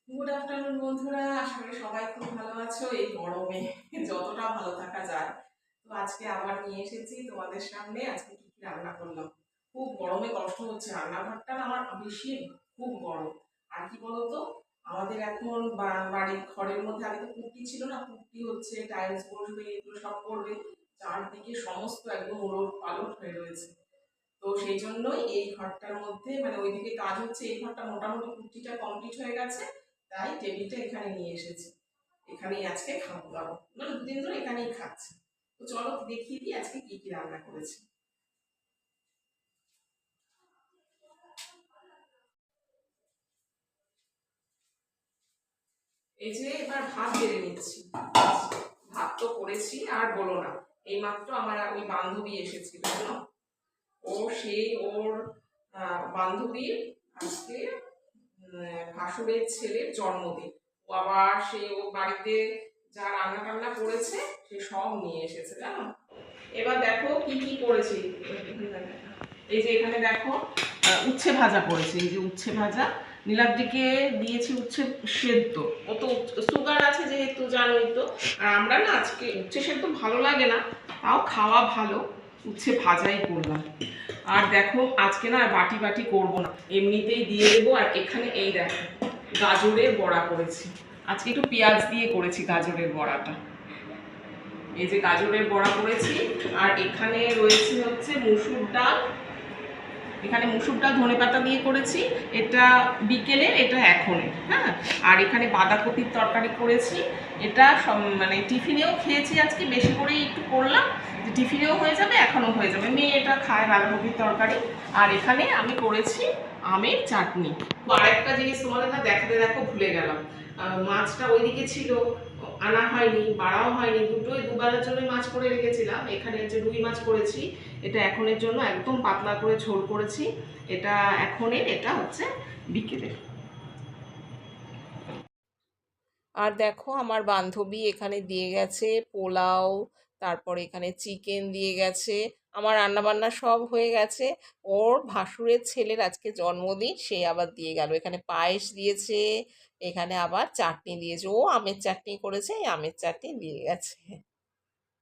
Good afternoon বন্ধুরা, আশা করি সবাই খুব ভালো আছো এই গরমে। যতটা ভালো থাকা যায়। তো আজকে আবার নিয়ে এসেছি তোমাদের সামনে। আজকে কি কি রান্না করলাম। খুব গরমে কষ্ট হচ্ছে, রান্নাঘরটা না আমার বেশি, খুব গরম। আর কি বলতো, আমাদের এখন বাড়ির ঘরের মধ্যে আগে তো পুট্টি ছিল না, পুট্টি হচ্ছে, টাইলস বসবে, এগুলো সব করবে। চারদিকে সমস্ত একদম ওলট পালট হয়ে রয়েছে। তো সেই জন্যই এই ঘরটার মধ্যে মানে ওইদিকে কাজ হচ্ছে, এই ঘরটা মোটামুটি কুর্তিটা কমপ্লিট হয়ে গেছে। তাই টেবিলটা এখানে নিয়ে এসেছি, এখানেই আজকে খাবো দাবো, মানে দুদিন ধরে এখানেই খাচ্ছি। তো চলো দেখিয়ে দিই আজকে কি কি রান্না করেছি। এই যে এবার ভাত বেড়ে নিচ্ছি। ভাত তো করেছি আর বলো না, এইমাত্র আমার ওই বান্ধবী এসেছিল জানো। ও সেই ওর বান্ধবীর আজকে ভাসুরের ছেলের জন্মদিন। ও আবার সে ও বাড়িতে যা রান্না টান্না করেছে সে সব নিয়ে এসেছে জানো। এবার দেখো কি কি করেছি। এই যে এখানে দেখো উচ্ছে ভাজা করেছি, এই যে উচ্ছে ভাজা। নীলাদ্রিকে দিয়েছি উচ্ছে সেদ্ধ। ও তো সুগার আছে যেহেতু জানোই তো। আর আমরা না আজকে উচ্ছে সেদ্ধ ভালো লাগে না, তাও খাওয়া ভালো, উচ্ছে ভাজাই করলাম। আর দেখো আজকে না বাটি বাটি করব না, এমনিতেই দিয়ে দেবো। আর এখানে এই দেখো গাজরের বড়া করেছি। আজকে একটু পেঁয়াজ দিয়ে করেছি গাজরের বড়াটা। এই যে গাজরের বড়া করেছি। আর এখানে রয়েছে হচ্ছে মুসুর ডাল। এখানে মুসুর ডাল ধনেপাতা দিয়ে করেছি, এটা বিকেলের, এটা এখনের। হ্যাঁ, আর এখানে বাঁধাকপির তরকারি করেছি। এটা মানে টিফিনেও খেয়েছি, আজকে বেশি করেই একটু করলাম, যে টিফিনেও হয়ে যাবে, এখনও হয়ে যাবে, মেয়ে এটা খায় বাঁধাকপির তরকারি। আর এখানে আমি করেছি আমের চাটনি। আরেকটা জিনিস তোমাদের না দেখাতে দেখো ভুলে গেলাম, মাছটা ওইদিকে ছিল, আনা হয়নি, বাড়াও হয়নি, দুটোই দুবেলার জন্য মাছ করে রেখেছিলাম। এখানে যে রুই মাছ করেছি, এটা এখনের জন্য একদম পাতলা করে ঝোল করেছি। এটা এখনের, এটা হচ্ছে বিকেলের। আর দেখো আমার বান্ধবী এখানে দিয়ে গেছে পোলাও, তারপরে এখানে চিকেন দিয়ে গেছে। আমার রান্নাবান্না সব হয়ে গেছে। ওর ভাসুরের ছেলের আজকে জন্মদিন, সে আবার দিয়ে গেল। এখানে পায়েস দিয়েছে, এখানে আবার চাটনি দিয়েছে, ও আমের চাটনি করেছে, এই আমের চাটনি দিয়ে গেছে।